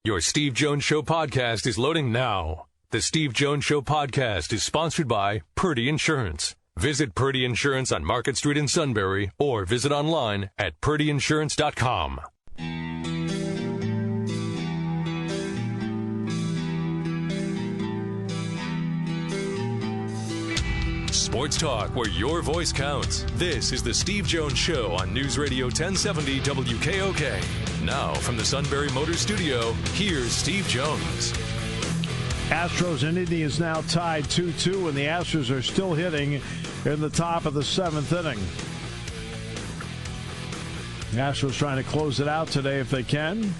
Your Steve Jones Show podcast is loading now. The Steve Jones Show podcast is sponsored by Purdy Insurance. Visit Purdy Insurance on Market Street in Sunbury or visit online at purdyinsurance.com. Sports talk where your voice counts. This is the Steve Jones Show on News Radio 1070 WKOK. Now from the Sunbury Motors Studio, here's Steve Jones. Astros and Indians now tied 2-2, and the Astros are still hitting in the top of the seventh inning. The Astros trying to close it out today if they can.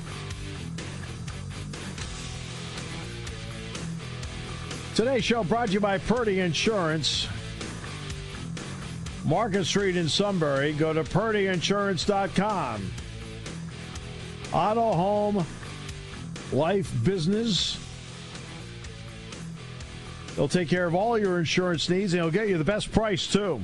Today's show brought to you by Purdy Insurance. Market Street in Sunbury. Go to purdyinsurance.com. Auto, home, life, business. They'll take care of all your insurance needs, and they'll get you the best price, too.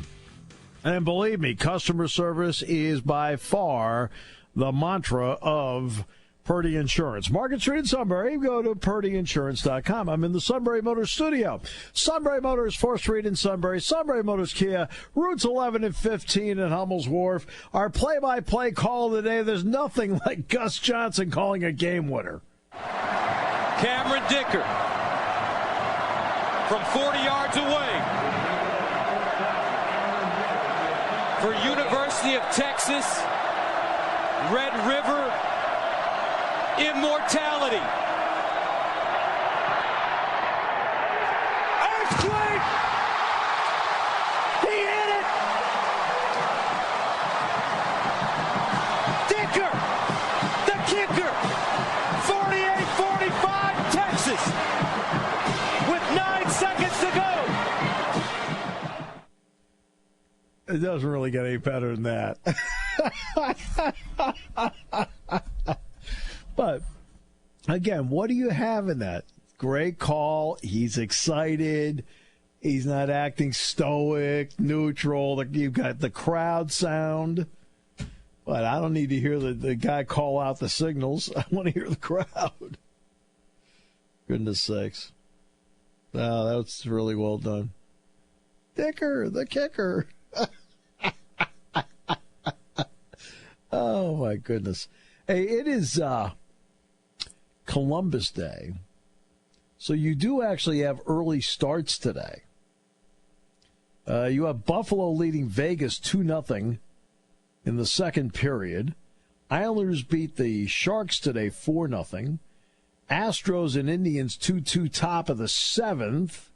And believe me, customer service is by far the mantra of Purdy Insurance. Market Street in Sunbury. Go to purdyinsurance.com. I'm in the Sunbury Motors Studio. Sunbury Motors, 4th Street in Sunbury. Sunbury Motors Kia, routes 11 and 15 at Hummel's Wharf. Our play-by-play call of the day, there's nothing like Gus Johnson calling a game winner. Cameron Dicker from 40 yards away for University of Texas, Red River immortality. Earthquake! He hit it! Dicker, the kicker, 48-45 Texas, with 9 seconds to go. It doesn't really get any better than that. But, again, what do you have in that? Great call. He's excited. He's not acting stoic, neutral. You've got the crowd sound. But I don't need to hear the guy call out the signals. I want to hear the crowd. Goodness sakes. Wow, that was really well done. Dicker, the kicker. Oh, my goodness. Hey, it is Columbus Day, so you do actually have early starts today. You have Buffalo leading Vegas 2-0 in the second period. Islanders beat the Sharks today 4-0. Astros and Indians 2-2 top of the seventh.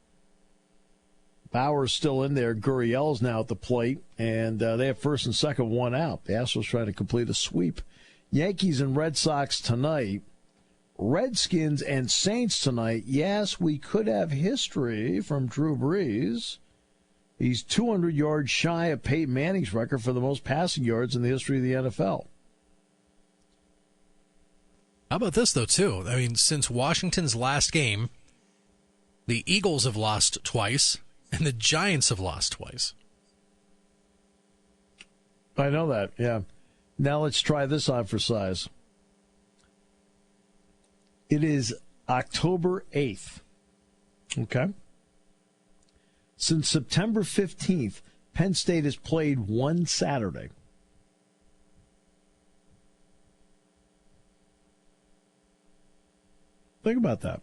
Bauer's still in there. Gurriel's now at the plate, and they have first and second one out. The Astros trying to complete a sweep. Yankees and Red Sox tonight. Redskins and Saints tonight. Yes, we could have history from Drew Brees. He's 200 yards shy of Peyton Manning's record for the most passing yards in the history of the NFL. How about this, though, too? I mean, since Washington's last game, the Eagles have lost twice, and the Giants have lost twice. I know that, yeah. Now let's try this on for size. It is October 8th. Okay? Since September 15th, Penn State has played one Saturday. Think about that.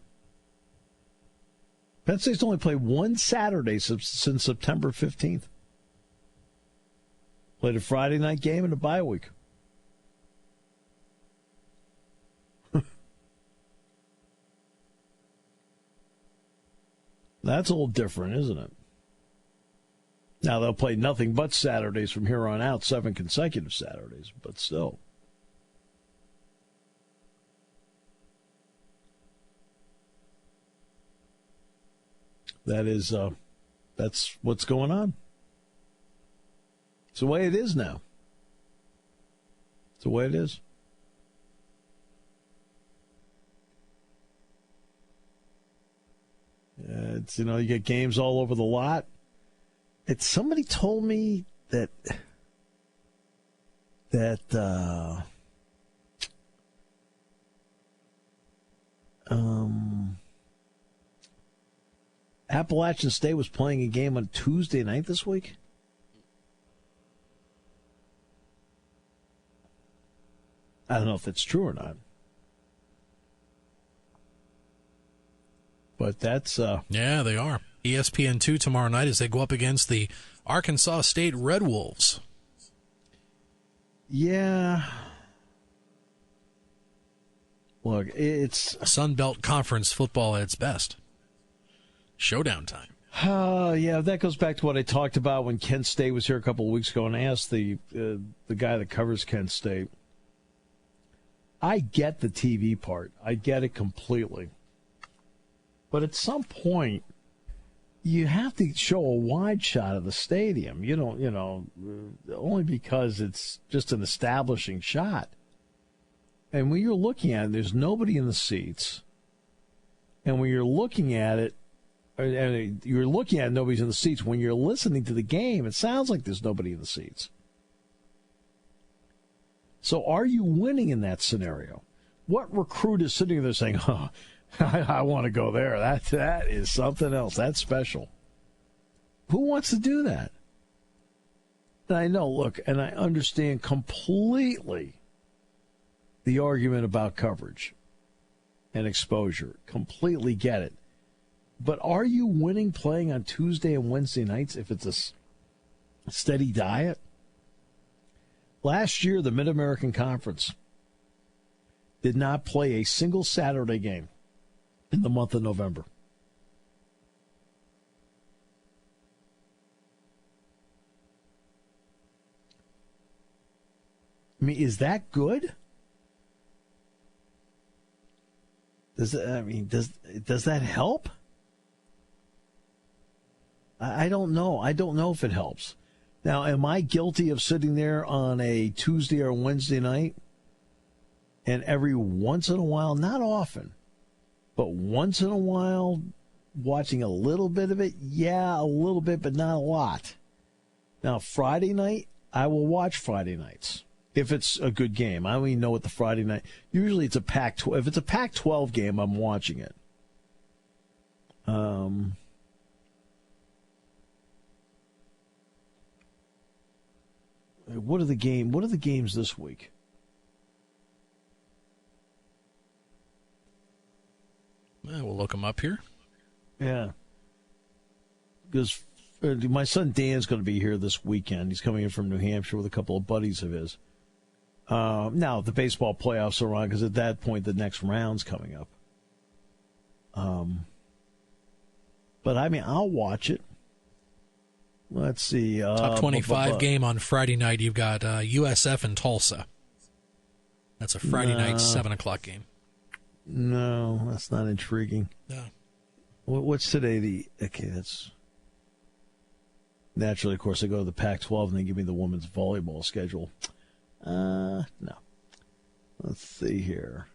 Penn State's only played one Saturday since September 15th. Played a Friday night game and a bye week. That's a little different, isn't it? Now, they'll play nothing but Saturdays from here on out, 7 consecutive Saturdays, but still. That's what's going on. It's the way it is now. It's the way it is. It's, you get games all over the lot. Somebody told me that Appalachian State was playing a game on Tuesday night this week? I don't know if that's true or not. But that's... Yeah, they are. ESPN2 tomorrow night as they go up against the Arkansas State Red Wolves. Yeah. Look, it's... Sun Belt Conference football at its best. Showdown time. Yeah, that goes back to what I talked about when Kent State was here a couple of weeks ago, and I asked the guy that covers Kent State. I get the TV part. I get it completely. But at some point, you have to show a wide shot of the stadium. You don't, only because it's just an establishing shot. And when you're looking at it, there's nobody in the seats. And when you're looking at it, and you're looking at it, nobody's in the seats. When you're listening to the game, it sounds like there's nobody in the seats. So are you winning in that scenario? What recruit is sitting there saying, oh, I want to go there. That is something else. That's special. Who wants to do that? And I know, look, and I understand completely the argument about coverage and exposure. Completely get it. But are you winning playing on Tuesday and Wednesday nights if it's a steady diet? Last year, the Mid-American Conference did not play a single Saturday game in the month of November. I mean, is that good? Does that help? I don't know. I don't know if it helps. Now, am I guilty of sitting there on a Tuesday or Wednesday night and every once in a while, not often, but once in a while, watching a little bit of it? Yeah, a little bit, but not a lot. Now, Friday night, I will watch Friday nights if it's a good game. I don't even know what the Friday night. Usually it's a Pac-12. If it's a Pac-12 game, I'm watching it. What are the games this week? We'll look them up here. Yeah. Because my son Dan's going to be here this weekend. He's coming in from New Hampshire with a couple of buddies of his. Now, the baseball playoffs are on because at that point the next round's coming up. But, I mean, I'll watch it. Let's see. Top 25 game on Friday night. You've got USF and Tulsa. That's a Friday night 7 o'clock game. No, that's not intriguing. No. What's today? That's naturally, of course, I go to the Pac-12 and they give me the women's volleyball schedule. No. Let's see here.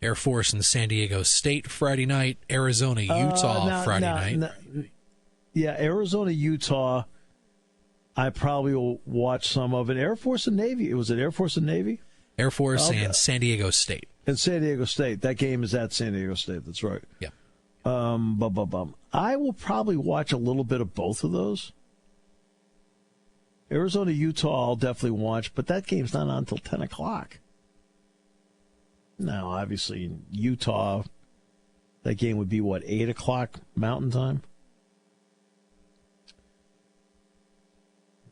Air Force and San Diego State Friday night. Arizona, Utah Friday night. Yeah, Arizona, Utah, I probably will watch some of it. Air Force and Navy. Was it Air Force and Navy? Air Force and San Diego State. And San Diego State. That game is at San Diego State. That's right. Yeah. I will probably watch a little bit of both of those. Arizona, Utah, I'll definitely watch, but that game's not on until 10 o'clock. Now, obviously, in Utah, that game would be, 8 o'clock Mountain Time?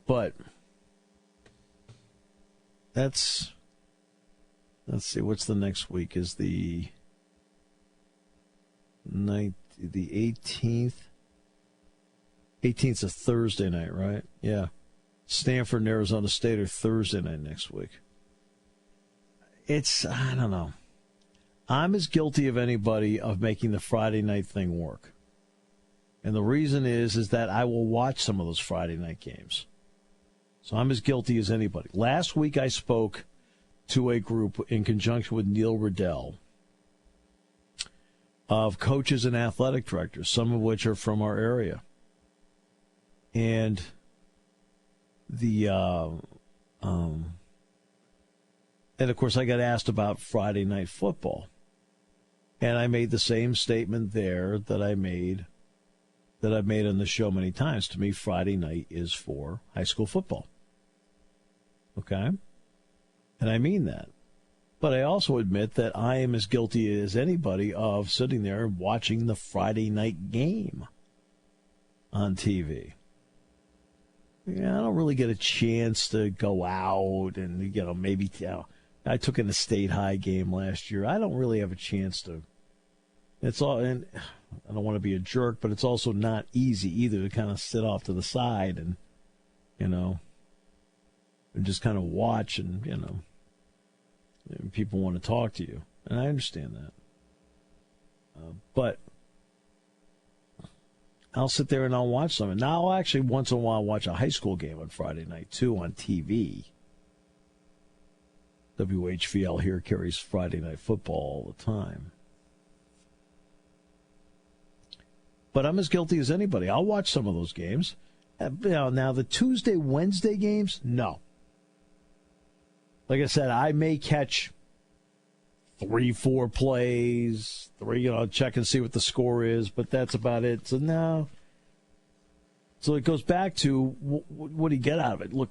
But let's see, what's the next week? Is the 18th? 18th is a Thursday night, right? Yeah. Stanford and Arizona State are Thursday night next week. I don't know. I'm as guilty of anybody of making the Friday night thing work. And the reason is that I will watch some of those Friday night games. So I'm as guilty as anybody. Last week I spoke to a group in conjunction with Neil Riddell of coaches and athletic directors, some of which are from our area. And and of course I got asked about Friday night football. And I made the same statement there that I made that I've made on the show many times. To me, Friday night is for high school football. Okay? And I mean that. But I also admit that I am as guilty as anybody of sitting there watching the Friday night game on TV. Yeah, I don't really get a chance to go out and, maybe, I took in a state high game last year. I don't really have a chance to. It's all, and I don't want to be a jerk, but it's also not easy either to kind of sit off to the side and, and just kind of watch and, and people want to talk to you. And I understand that. But I'll sit there and I'll watch some. And now I'll actually once in a while watch a high school game on Friday night, too, on TV. WHVL here carries Friday Night Football all the time. But I'm as guilty as anybody. I'll watch some of those games. Now, the Tuesday, Wednesday games, no. Like I said, I may catch 3-4 plays, check and see what the score is, but that's about it. So, no. So it goes back to what do you get out of it? Look,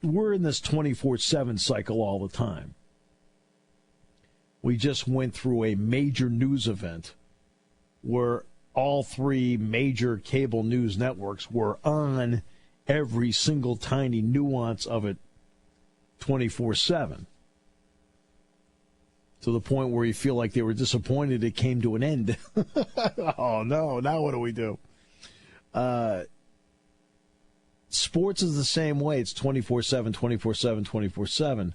we're in this 24/7 cycle all the time. We just went through a major news event where all three major cable news networks were on every single tiny nuance of it 24/7. To the point where you feel like they were disappointed it came to an end. Oh, no, now what do we do? Sports is the same way. It's 24/7, 24/7, 24/7.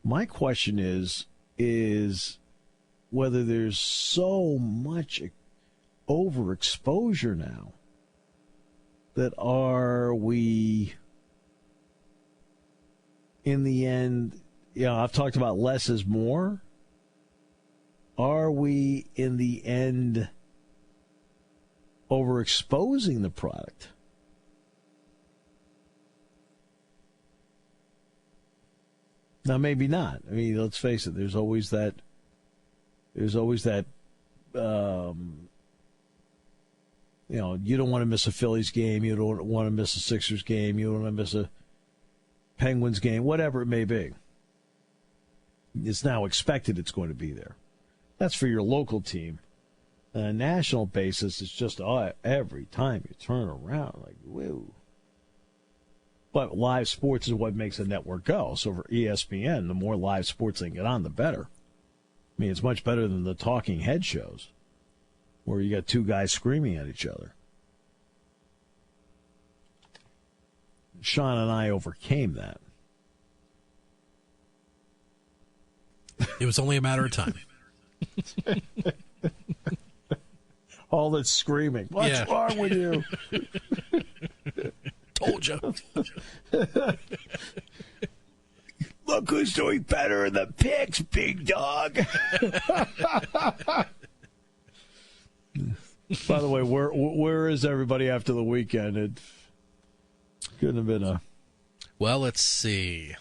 My question is whether there's so much overexposure now that are we, in the end, I've talked about less is more. Are we, in the end, overexposing the product? Now, maybe not. I mean, let's face it. There's always that. You don't want to miss a Phillies game. You don't want to miss a Sixers game. You don't want to miss a Penguins game. Whatever it may be. It's now expected it's going to be there. That's for your local team. On a national basis, it's just every time you turn around, like, whoa. But live sports is what makes a network go. So for ESPN, the more live sports they get on, the better. I mean, it's much better than the talking head shows where you got two guys screaming at each other. Sean and I overcame that. It was only a matter of time. All that screaming. What's wrong with you? Told you. Look who's doing better in the picks, big dog. By the way, where is everybody after the weekend? It couldn't have been a... Well, let's see.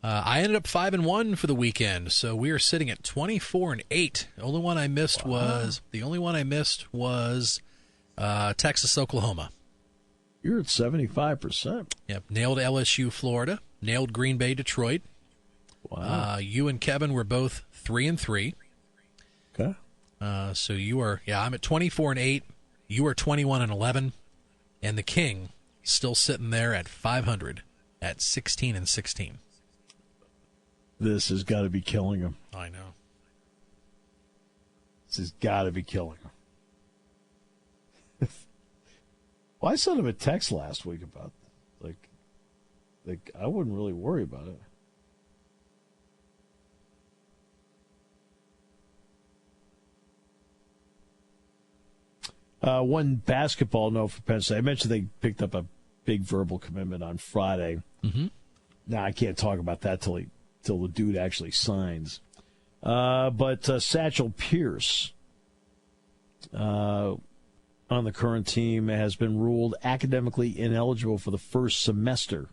I ended up 5-1 for the weekend, so we are sitting at 24-8. The only one I missed was Texas, Oklahoma. You're at 75%. Yep, nailed LSU, Florida. Nailed Green Bay, Detroit. Wow. You and Kevin were both 3-3. Okay. So you are, I'm at 24-8. You are 21-11, and the King still sitting there at 500 at 16-16. This has got to be killing him. I know. This has got to be killing him. Well, I sent him a text last week about, like I wouldn't really worry about it. One basketball note for Penn State. I mentioned they picked up a big verbal commitment on Friday. Mm-hmm. Now, I can't talk about that till the dude actually signs. But Satchel Pierce on the current team has been ruled academically ineligible for the first semester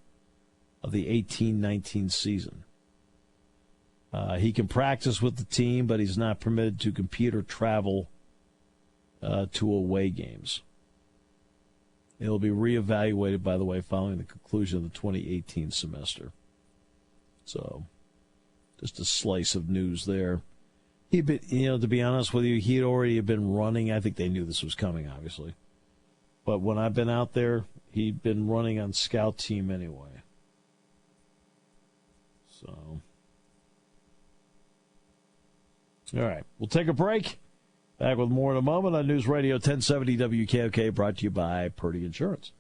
of the 18-19 season. He can practice with the team, but he's not permitted to compete or travel to away games. It'll be reevaluated, by the way, following the conclusion of the 2018 semester. So, just a slice of news there. He'd been, to be honest with you, he'd already been running. I think they knew this was coming, obviously. But when I've been out there, he'd been running on scout team anyway. So, all right, we'll take a break. Back with more in a moment on News Radio 1070 WKOK, brought to you by Purdy Insurance.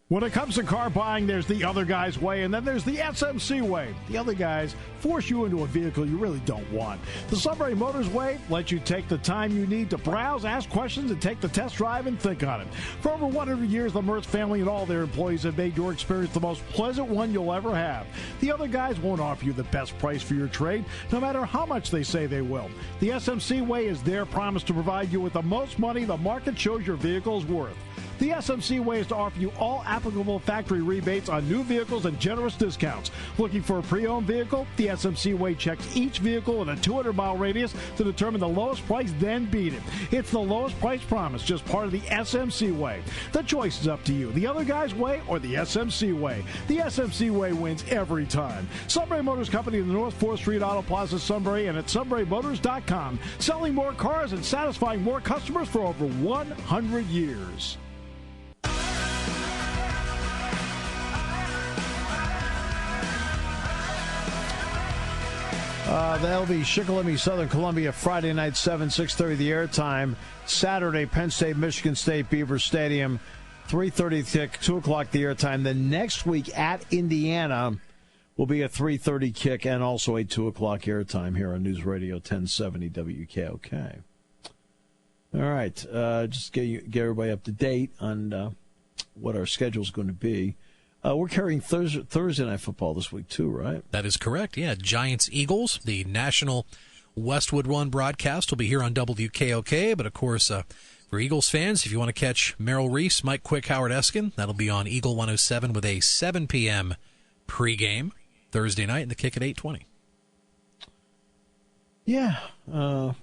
When it comes to car buying, there's the other guy's way, and then there's the SMC way. The other guys force you into a vehicle you really don't want. The Sunbury Motors way lets you take the time you need to browse, ask questions, and take the test drive and think on it. For over 100 years, the Mertz family and all their employees have made your experience the most pleasant one you'll ever have. The other guys won't offer you the best price for your trade, no matter how much they say they will. The SMC way is their promise to provide you with the most money the market shows your vehicle is worth. The SMC way is to offer you all applicable factory rebates on new vehicles and generous discounts. Looking for a pre-owned vehicle? The SMC way checks each vehicle in a 200-mile radius to determine the lowest price, then beat it. It's the lowest price promise, just part of the SMC way. The choice is up to you, the other guy's way or the SMC way. The SMC way wins every time. Sunbury Motors Company in the North 4th Street Auto Plaza, Sunbury, and at sunburymotors.com. Selling more cars and satisfying more customers for over 100 years. That'll be Shikellamy, Southern Columbia, Friday night, 6:30 the airtime. Saturday, Penn State, Michigan State, Beaver Stadium, 3:30 kick, 2 o'clock the airtime. Then next week at Indiana will be a 3:30 kick and also a 2 o'clock airtime here on News Radio 1070 WKOK. All right, just get everybody up to date on what our schedule is going to be. We're carrying Thursday Night Football this week, too, right? That is correct, yeah. Giants-Eagles, the national Westwood One broadcast will be here on WKOK. But, of course, for Eagles fans, if you want to catch Merrill Reese, Mike Quick, Howard Eskin, that'll be on Eagle 107 with a 7 p.m. pregame Thursday night and the kick at 8:20. Yeah. I'm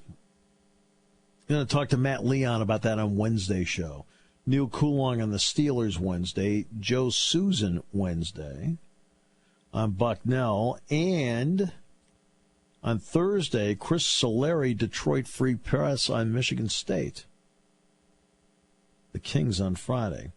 going to talk to Matt Leon about that on Wednesday's show. Neil Coulong on the Steelers Wednesday, Joe Susan Wednesday on Bucknell, and on Thursday, Chris Solari, Detroit Free Press on Michigan State. The Kings on Friday.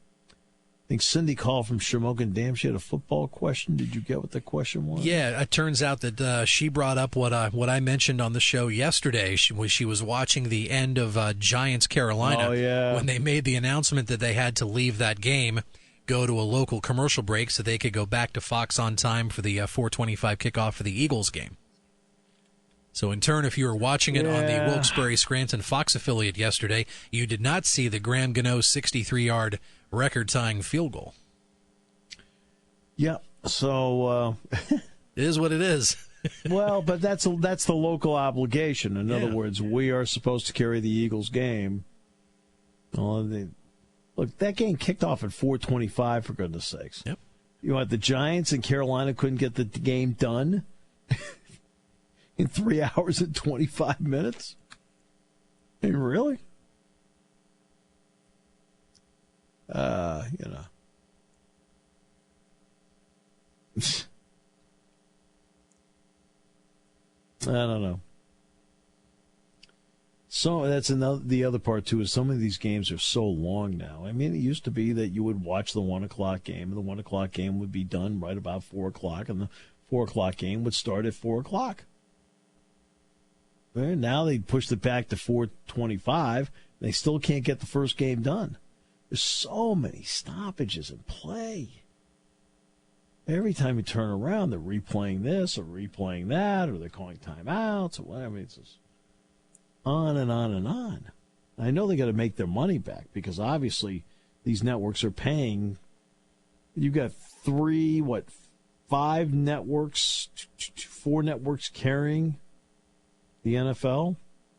I think Cindy called from Shamokin Dam. She had a football question. Did you get what the question was? Yeah, it turns out that she brought up what I mentioned on the show yesterday. She was watching the end of Giants-Carolina when they made the announcement that they had to leave that game, go to a local commercial break so they could go back to Fox on time for the 4:25 kickoff for the Eagles game. So in turn, if you were watching it on the Wilkes-Barre-Scranton Fox affiliate yesterday, you did not see the Graham Gano 63-yard record-tying field goal. Yeah, so it is what it is. Well, but that's the local obligation. In other words, we are supposed to carry the Eagles game. Look, that game kicked off at 4:25, for goodness sakes. Yep. You know, the Giants and Carolina couldn't get the game done in 3 hours and 25 minutes? I mean, really? You know. I don't know. So that's the other part, too, is some of these games are so long now. I mean, it used to be that you would watch the 1 o'clock game, and the 1 o'clock game would be done right about 4 o'clock, and the 4 o'clock game would start at 4 o'clock. Well, now they pushed it back to 4:25. They still can't get the first game done. There's so many stoppages in play. Every time you turn around, they're replaying this or replaying that, or they're calling timeouts or whatever. It's just on and on and on. I know they got to make their money back because obviously these networks are paying. You've got 5 networks, 4 networks carrying the NFL.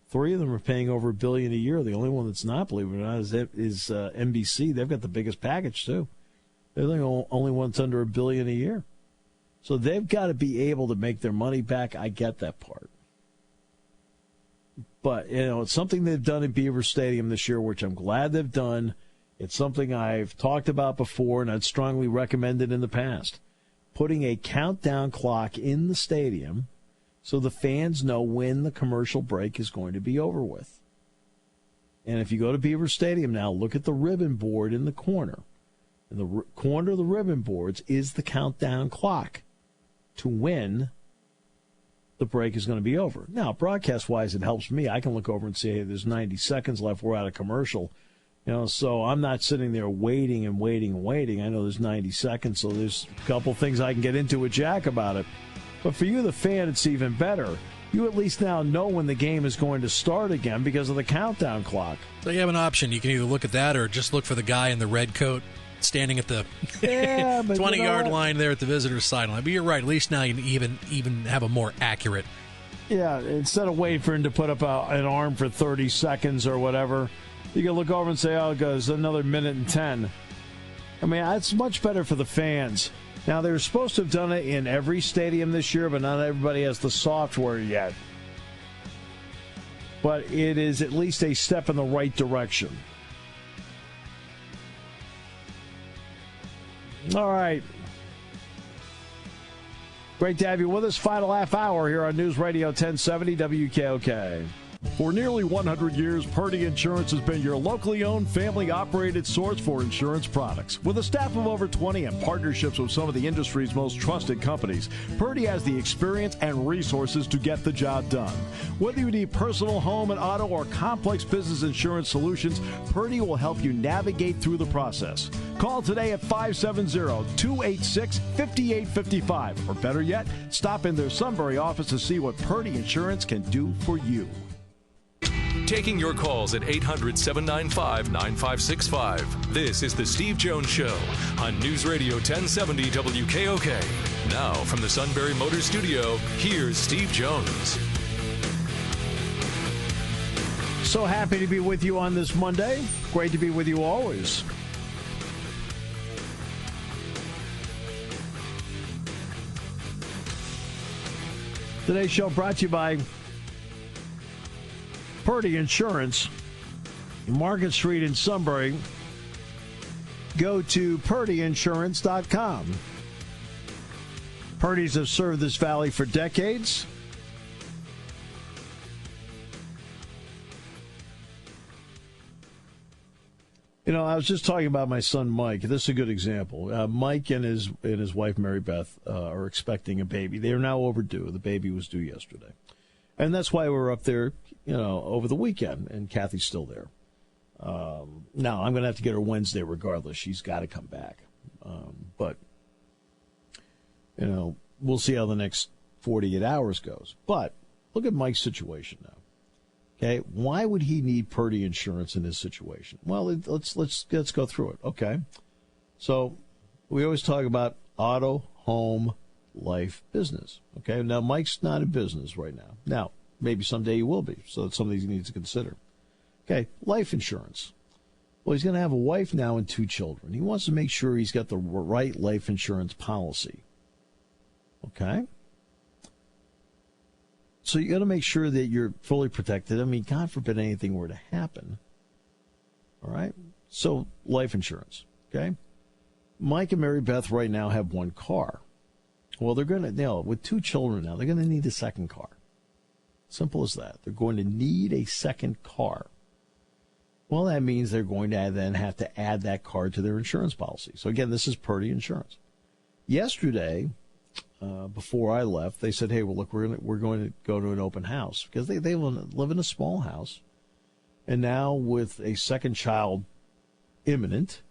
3 of them are paying over $1 billion a year. The only one that's not, believe it or not, is NBC. They've got the biggest package too. They're the only one that's under $1 billion a year. So they've got to be able to make their money back. I get that part. But, it's something they've done in Beaver Stadium this year, which I'm glad they've done. It's something I've talked about before, and I'd strongly recommended in the past. Putting a countdown clock in the stadium so the fans know when the commercial break is going to be over with. And if you go to Beaver Stadium now, look at the ribbon board in the corner. In the corner of the ribbon boards is the countdown clock to when the break is going to be over. Now, broadcast-wise, it helps me. I can look over and say, hey, there's 90 seconds left. We're out of commercial. So I'm not sitting there waiting and waiting and waiting. I know there's 90 seconds, so there's a couple things I can get into with Jack about it. But for you, the fan, it's even better. You at least now know when the game is going to start again because of the countdown clock. So you have an option. You can either look at that or just look for the guy in the red coat standing at the 20-yard line there at the visitor's sideline. But you're right. At least now you even have a more accurate. Yeah, instead of waiting for him to put up an arm for 30 seconds or whatever, you can look over and say, oh, it goes another minute and 10. I mean, that's much better for the fans. Now, they're supposed to have done it in every stadium this year, but not everybody has the software yet. But it is at least a step in the right direction. All right. Great to have you with us. Final half hour here on News Radio 1070 WKOK. For nearly 100 years, Purdy Insurance has been your locally owned, family-operated source for insurance products. With a staff of over 20 and partnerships with some of the industry's most trusted companies, Purdy has the experience and resources to get the job done. Whether you need personal, home, and auto, or complex business insurance solutions, Purdy will help you navigate through the process. Call today at 570-286-5855. Or better yet, stop in their Sunbury office to see what Purdy Insurance can do for you. Taking your calls at 800-795-9565. This is the Steve Jones Show on News Radio 1070 WKOK. Now from the Sunbury Motors Studio, here's Steve Jones. So happy to be with you on this Monday. Great to be with you always. Today's show brought to you by Purdy Insurance, Market Street in Sunbury. Go to purdyinsurance.com. Purdy's have served this valley for decades. I was just talking about my son Mike. This is a good example. Mike and his wife Mary Beth are expecting a baby. They are now overdue. The baby was due yesterday. And that's why we're up there, over the weekend, and Kathy's still there. Now, I'm going to have to get her Wednesday regardless. She's got to come back. But, we'll see how the next 48 hours goes. But look at Mike's situation now. Okay, why would he need Purdy Insurance in his situation? Well, let's go through it. Okay, so we always talk about auto, home, life, business. Okay, now Mike's not in business right now. Now, maybe someday he will be, so it's something he needs to consider. Okay, life insurance. Well, he's going to have a wife now and 2 children. He wants to make sure he's got the right life insurance policy. Okay? So you got to make sure that you're fully protected. I mean, God forbid anything were to happen. All right? So life insurance, okay? Mike and Mary Beth right now have 1 car. Well, they're going to, with 2 children now, they're going to need a second car. Simple as that. They're going to need a second car. Well, that means they're going to then have to add that car to their insurance policy. So again, this is Purdy Insurance. Yesterday, before I left, they said, hey, well, look, we're going to go to an open house because they live in a small house. And now with a second child imminent,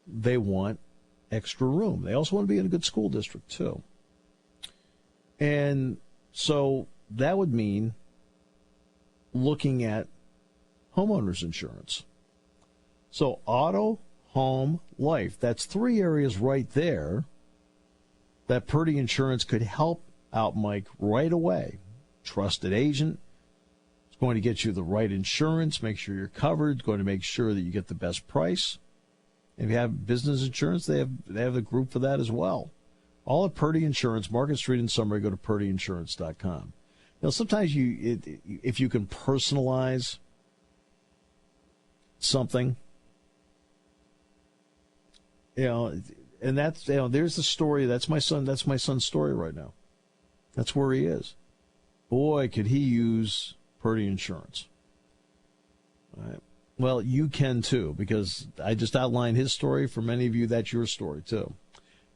they want extra room. They also want to be in a good school district, too. And so that would mean looking at homeowners insurance. So auto, home, life, that's 3 areas right there that Purdy Insurance could help out Mike right away. Trusted agent. It's going to get you the right insurance, make sure you're covered. It's going to make sure that you get the best price. If you have business insurance, they have a group for that as well. All at Purdy Insurance, Market Street in Sunbury. Go to purdyinsurance.com. Sometimes if you can personalize something, and that's, there's the story. That's my son's story right now. That's where he is. Boy, could he use Purdy Insurance. All right. Well, you can too, because I just outlined his story. For many of you, that's your story too.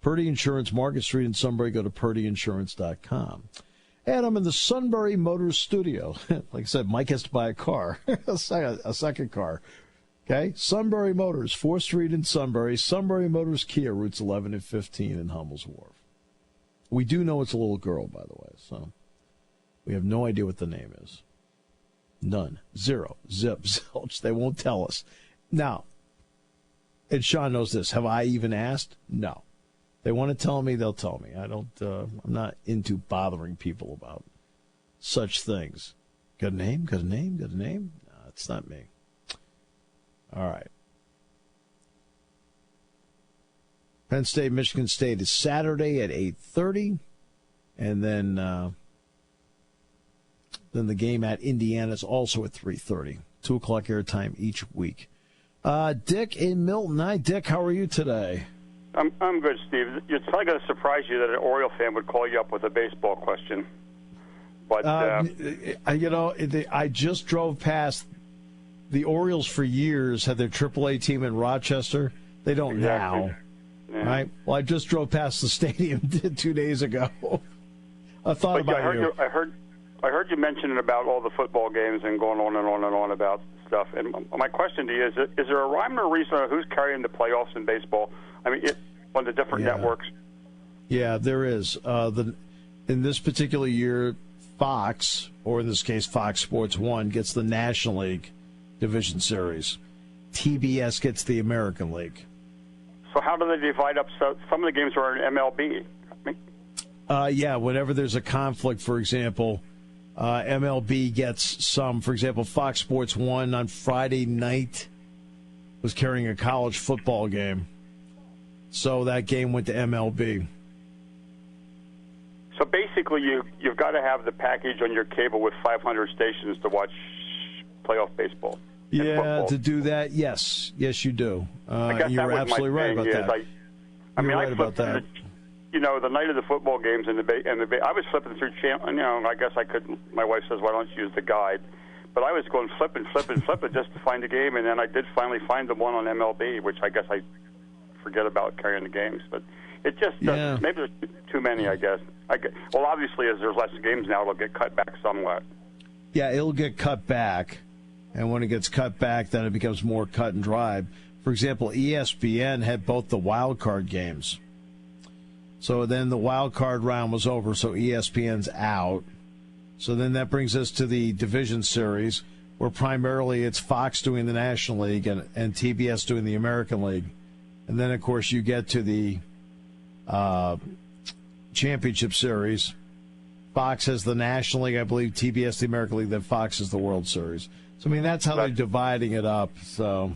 Purdy Insurance, Market Street in Sunbury. Go to purdyinsurance.com. And I'm in the Sunbury Motors studio. Like I said, Mike has to buy a car, a second car. Okay? Sunbury Motors, 4th Street in Sunbury. Sunbury Motors Kia, routes 11 and 15 in Hummel's Wharf. We do know it's a little girl, by the way, so we have no idea what the name is. None. Zero. Zip. Zilch. They won't tell us. Now, and Sean knows this. Have I even asked? No. They want to tell me, they'll tell me. I'm not into bothering people about such things. Got a name? Got a name? Got a name? No, it's not me. All right. Penn State, Michigan State is Saturday at 8:30. And then the game at Indiana is also at 3:30. 2 o'clock airtime each week. Dick in Milton. Hi, Dick. How are you today? I'm good, Steve. It's probably going to surprise you that an Oriole fan would call you up with a baseball question. But I just drove past the Orioles for years. Had their AAA team in Rochester. They don't now, right? Well, I just drove past the stadium 2 days ago. I thought about you. I heard you mentioning about all the football games and going on and on and on about stuff. And my question to you is there a rhyme or reason on who's carrying the playoffs in baseball? I mean, on the different networks. Yeah, there is. In this particular year, Fox, or in this case Fox Sports 1, gets the National League Division Series. TBS gets the American League. So how do they divide up? So some of the games are in MLB. Whenever there's a conflict, for example, MLB gets some. For example, Fox Sports 1 on Friday night was carrying a college football game. So that game went to MLB. So basically, you've got to have the package on your cable with 500 stations to watch playoff baseball. Yeah, to do that, yes, you do. You're absolutely right about that. I flipped through the night of the football games I was flipping through channel. I guess I couldn't. My wife says, "Why don't you use the guide?" But I was going flipping just to find a game, and then I did finally find the one on MLB, which I guess I forget about carrying the games. But it just maybe there's too many. I guess. Well, obviously, as there's less games now, it'll get cut back somewhat. Yeah, it'll get cut back, and when it gets cut back, then it becomes more cut and dry. For example, ESPN had both the wild card games. So then the wild card round was over, so ESPN's out. So then that brings us to the division series, where primarily it's Fox doing the National League and TBS doing the American League. And then, of course, you get to the championship series. Fox has the National League, I believe, TBS the American League, then Fox is the World Series. So, I mean, that's how they're dividing it up. So.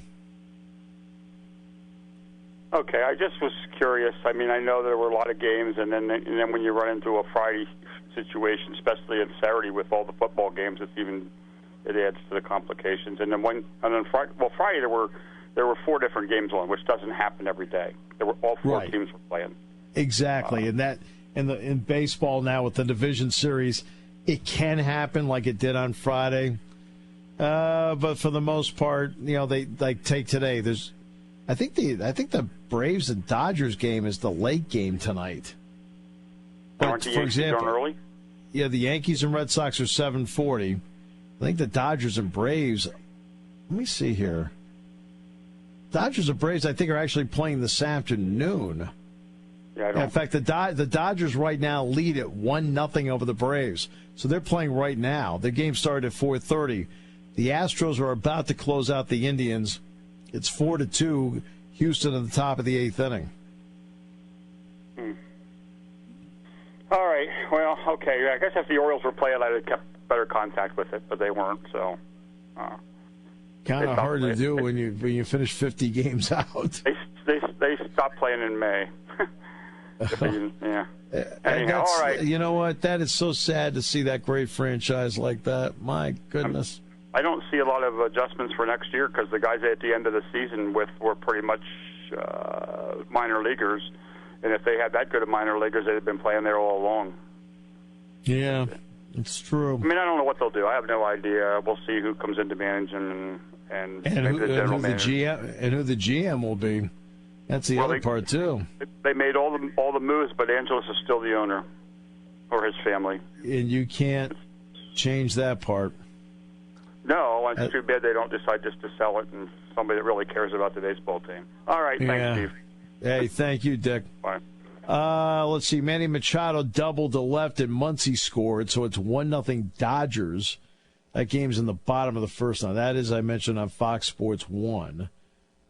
Okay, I just was curious. I mean, I know there were a lot of games, and then when you run into a Friday situation, especially on Saturday with all the football games, it adds to the complications. And then Friday there were 4 different games on, which doesn't happen every day. There were all 4 teams were playing. Exactly, and that in baseball now with the division series, it can happen like it did on Friday. But for the most part, they take today. I think the Braves and Dodgers game is the late game tonight. Aren't the Yankees on early? Yeah, the Yankees and Red Sox are 7:40. I think the Dodgers and Braves. Let me see here. Dodgers and Braves, I think, are actually playing this afternoon. Yeah, in fact, the Dodgers right now lead at 1-0 over the Braves. So they're playing right now. The game started at 4:30. The Astros are about to close out the Indians. It's 4-2. Houston at the top of the 8th inning. All right. Well, okay. I guess if the Orioles were playing, I'd have kept better contact with it, but they weren't. So kind of hard to do when you finish 50 games out. They stopped playing in May. Yeah. Anyhow, all right. You know what? That is so sad to see that great franchise like that. My goodness. I don't see a lot of adjustments for next year because the guys at the end of the season were pretty much minor leaguers. And if they had that good of minor leaguers, they'd have been playing there all along. Yeah, it's true. I mean, I don't know what they'll do. I have no idea. We'll see who comes into managing and maybe the general manager. Who the GM will be. That's the other part, too. They made all the moves, but Angelos is still the owner, or his family. And you can't change that part. No, it's too bad they don't decide just to sell it and somebody that really cares about the baseball team. All right, thanks, Steve. Hey, thank you, Dick. Bye. Let's see. Manny Machado doubled to left and Muncy scored, so it's 1-0 Dodgers. That game's in the bottom of the first now. That is, I mentioned on Fox Sports 1.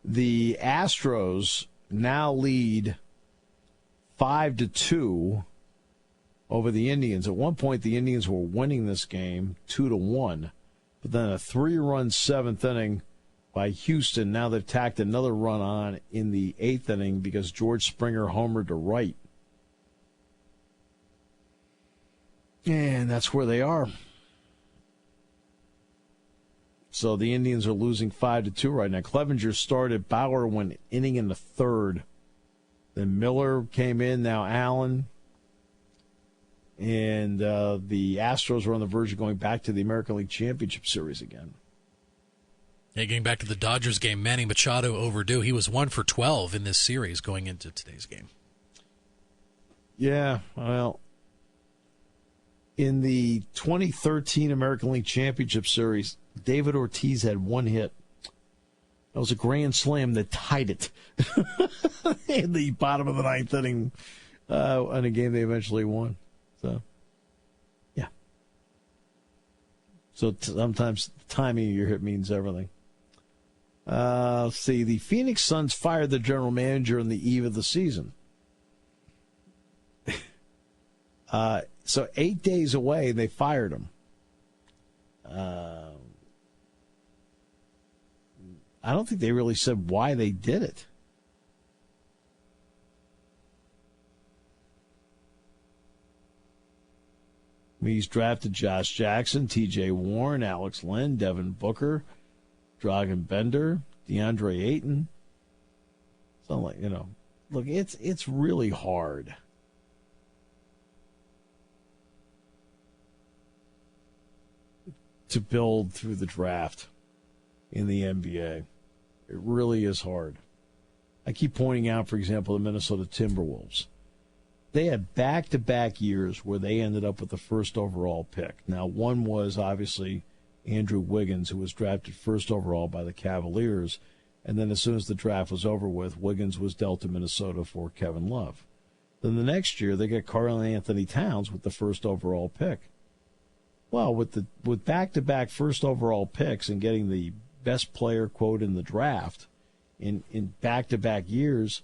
The Astros now lead 5-2 over the Indians. At one point, the Indians were winning this game 2-1, but then a 3-run seventh inning by Houston. Now they've tacked another run on in the eighth inning because George Springer homered to right. And that's where they are. So the Indians are losing 5-2 right now. Clevenger started. Bauer went inning in the third. Then Miller came in. Now Allen. And the Astros are on the verge of going back to the American League Championship Series again. Yeah, getting back to the Dodgers game, Manny Machado overdue. He was 1 for 12 in this series going into today's game. Yeah, well, in the 2013 American League Championship Series, David Ortiz had one hit. That was a grand slam that tied it in the bottom of the ninth inning in a game they eventually won. So, yeah. So sometimes the timing of your hit means everything. Let's see. The Phoenix Suns fired the general manager on the eve of the season. So 8 days away, they fired him. I don't think they really said why they did it. He's drafted Josh Jackson, T.J. Warren, Alex Len, Devin Booker, Dragan Bender, DeAndre Ayton. So, like, look, it's really hard. To build through the draft in the NBA. It really is hard. I keep pointing out, for example, the Minnesota Timberwolves. They had back-to-back years where they ended up with the first overall pick. Now, one was obviously Andrew Wiggins, who was drafted first overall by the Cavaliers, and then as soon as the draft was over with, Wiggins was dealt to Minnesota for Kevin Love. Then the next year, they got Karl Anthony Towns with the first overall pick. Well, with back-to-back first overall picks and getting the best player quote in the draft in back-to-back years,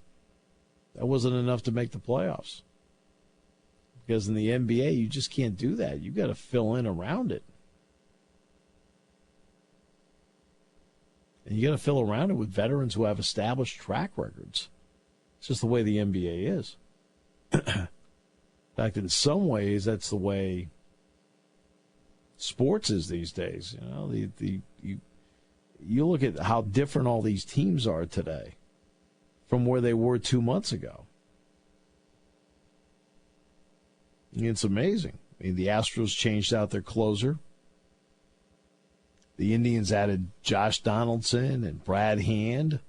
that wasn't enough to make the playoffs. Because in the NBA, you just can't do that. You've got to fill in around it. And you got to fill around it with veterans who have established track records. It's just the way the NBA is. In fact, in some ways, that's the way sports is these days. You look at how different all these teams are today from where they were 2 months ago. It's amazing. I mean, the Astros changed out their closer. The Indians added Josh Donaldson and Brad Hand.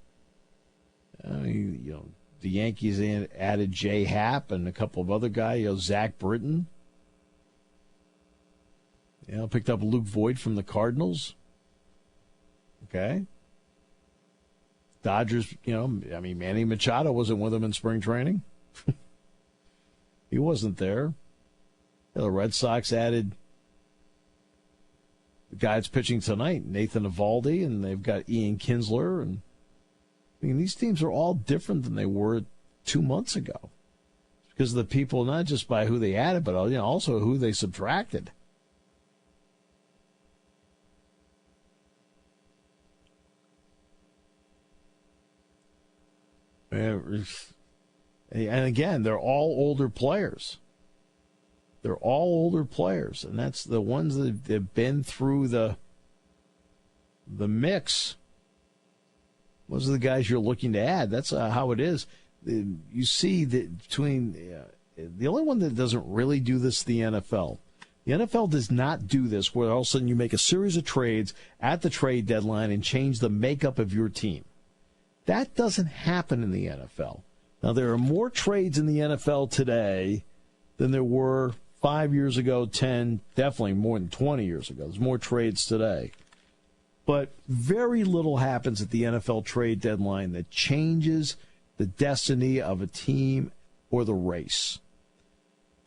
The Yankees added Jay Happ and a couple of other guys. Zach Britton. Picked up Luke Voigt from the Cardinals. Okay. Dodgers, Manny Machado wasn't with them in spring training. He wasn't there. The Red Sox added the guy that's pitching tonight, Nathan Eovaldi, and they've got Ian Kinsler. And these teams are all different than they were 2 months ago. Because of the people, not just by who they added, but also who they subtracted. And again, they're all older players. They're all older players, and that's the ones that have been through the mix. Those are the guys you're looking to add. That's how it is. You see that between the only one that doesn't really do this is the NFL. The NFL does not do this where all of a sudden you make a series of trades at the trade deadline and change the makeup of your team. That doesn't happen in the NFL. Now, there are more trades in the NFL today than there were 5 years ago, 10, definitely more than 20 years ago. There's more trades today. But very little happens at the NFL trade deadline that changes the destiny of a team or the race.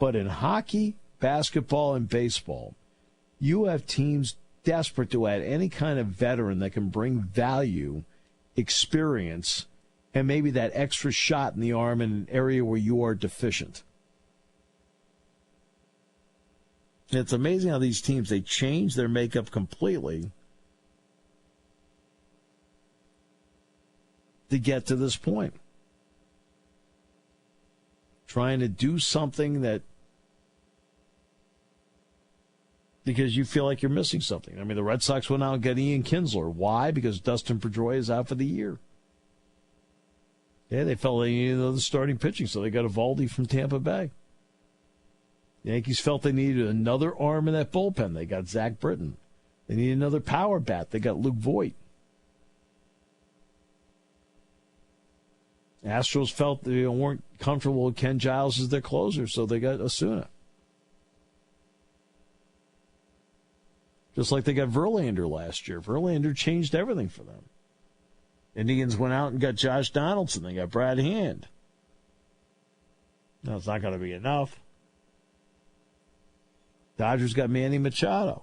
But in hockey, basketball, and baseball, you have teams desperate to add any kind of veteran that can bring value, experience, and maybe that extra shot in the arm in an area where you are deficient. And it's amazing how these teams, they change their makeup completely to get to this point. Trying to do something that, because you feel like you're missing something. I mean, the Red Sox went out and got Ian Kinsler. Why? Because Dustin Pedroia is out for the year. Yeah, they felt they needed another starting pitching, so they got Eovaldi from Tampa Bay. The Yankees felt they needed another arm in that bullpen. They got Zach Britton. They needed another power bat. They got Luke Voit. Astros felt they weren't comfortable with Ken Giles as their closer, so they got Osuna. Just like they got Verlander last year. Verlander changed everything for them. Indians went out and got Josh Donaldson. They got Brad Hand. No, it's not going to be enough. Dodgers got Manny Machado.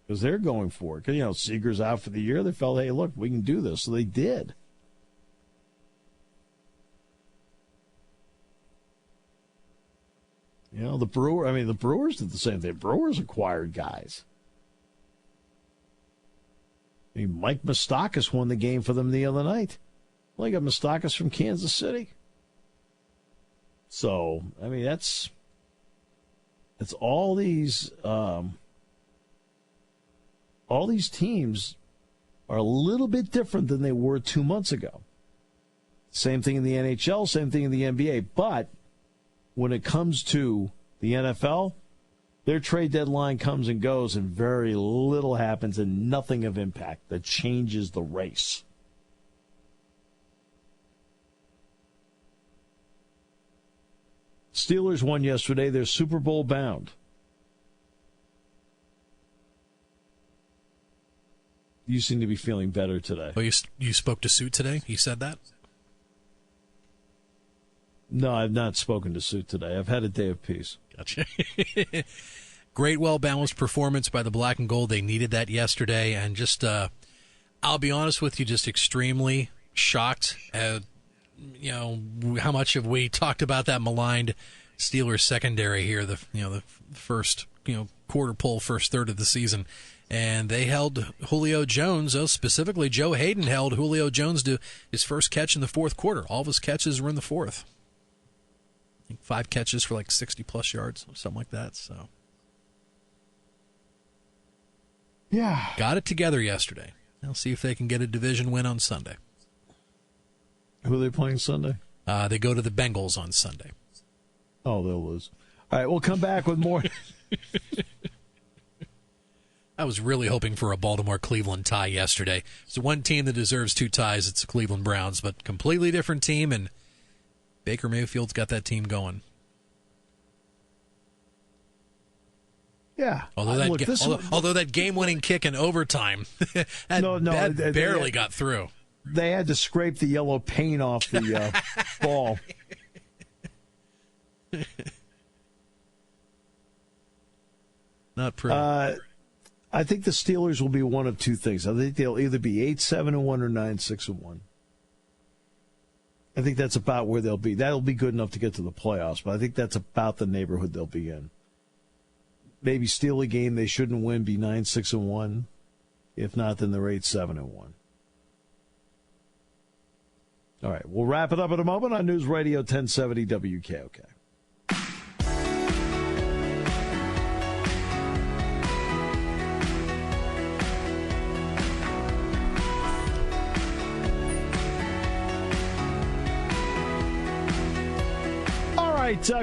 Because they're going for it. Because, Seager's out for the year. They felt, hey, look, we can do this. So they did. The Brewers did the same thing. Brewers acquired guys. Mike Moustakas won the game for them the other night. Well, they got Moustakas from Kansas City. So, that's all these teams are a little bit different than they were 2 months ago. Same thing in the NHL, same thing in the NBA. But when it comes to the NFL, their trade deadline comes and goes, and very little happens and nothing of impact that changes the race. Steelers won yesterday. They're Super Bowl bound. You seem to be feeling better today. Well, you spoke to Suit today? He said that? No, I've not spoken to Suit today. I've had a day of peace. Gotcha. Great, well-balanced performance by the Black and Gold. They needed that yesterday. And just, I'll be honest with you, just extremely shocked at, how much have we talked about that maligned Steelers secondary here, the first, quarter pull, first third of the season. And they held Julio Jones, specifically Joe Hayden held Julio Jones to his first catch in the fourth quarter. All of his catches were in the fourth. I think 5 catches for like 60-plus yards, something like that. So, yeah, got it together yesterday. I'll see if they can get a division win on Sunday. Who are they playing Sunday? They go to the Bengals on Sunday. Oh, they'll lose. All right, we'll come back with more. I was really hoping for a Baltimore-Cleveland tie yesterday. It's the one team that deserves 2 ties. It's the Cleveland Browns, but completely different team, and Baker Mayfield's got that team going. Yeah. Although that game-winning kick in overtime, that barely got through. They had to scrape the yellow paint off the ball. Not pretty. I think the Steelers will be one of 2 things. I think they'll either be 8-7-1 or 9-6-1. I think that's about where they'll be. That'll be good enough to get to the playoffs, but I think that's about the neighborhood they'll be in. Maybe steal a game they shouldn't win, be 9-6-1. If not, then they're 8-7-1. All right, we'll wrap it up in a moment on News Radio 1070 WKOK.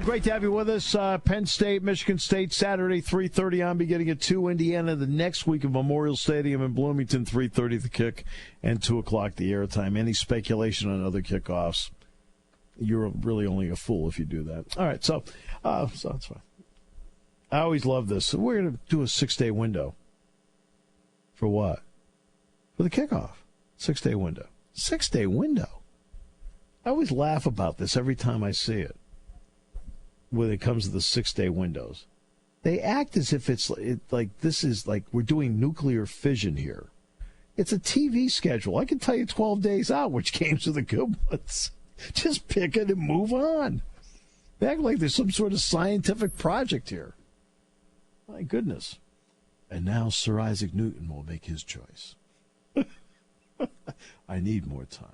Great to have you with us. Penn State, Michigan State, Saturday, 3:30 on, beginning at 2. Indiana the next week at Memorial Stadium in Bloomington, 3:30 the kick, and 2 o'clock the airtime. Any speculation on other kickoffs, you're really only a fool if you do that. All right, so that's fine. I always love this. We're going to do a 6-day window. For what? For the kickoff. 6-day window. 6-day window. I always laugh about this every time I see it. When it comes to the 6-day windows, they act as if it's like this is like we're doing nuclear fission here. It's a TV schedule. I can tell you 12 days out which games are the good ones. Just pick it and move on. They act like there's some sort of scientific project here. My goodness. And now Sir Isaac Newton will make his choice. I need more time.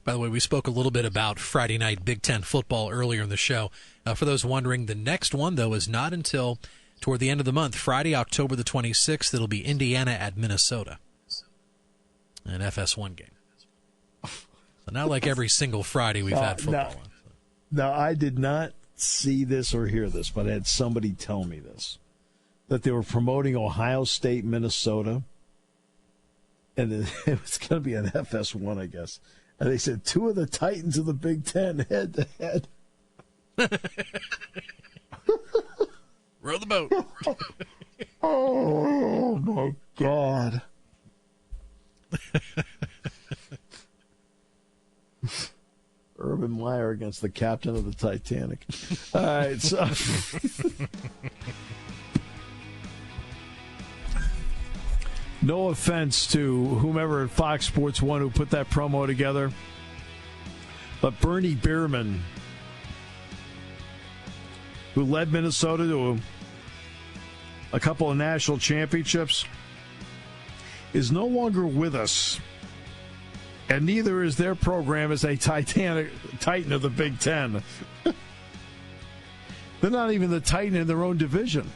By the way, we spoke a little bit about Friday night Big Ten football earlier in the show. For those wondering, the next one, though, is not until toward the end of the month. Friday, October the 26th, it'll be Indiana at Minnesota. An FS1 game. So not like every single Friday we've had football on. No, I did not see this or hear this, but I had somebody tell me this. That they were promoting Ohio State, Minnesota. And it was going to be an FS1, I guess. And they said 2 of the Titans of the Big Ten head-to-head. Row the boat. Oh, my God. Urban Meyer against the captain of the Titanic. All right, so... No offense to whomever at Fox Sports 1 who put that promo together, but Bernie Bierman, who led Minnesota to a couple of national championships, is no longer with us, and neither is their program as a Titan of the Big Ten. They're not even the Titan in their own division.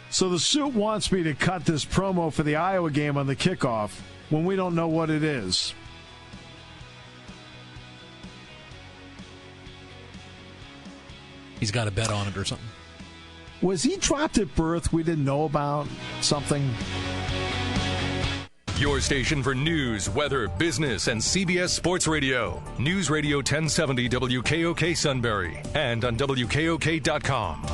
So the suit wants me to cut this promo for the Iowa game on the kickoff when we don't know what it is. He's got a bet on it or something. Was he dropped at birth we didn't know about? Something? Your station for news, weather, business, and CBS Sports Radio. News Radio 1070 WKOK Sunbury and on WKOK.com.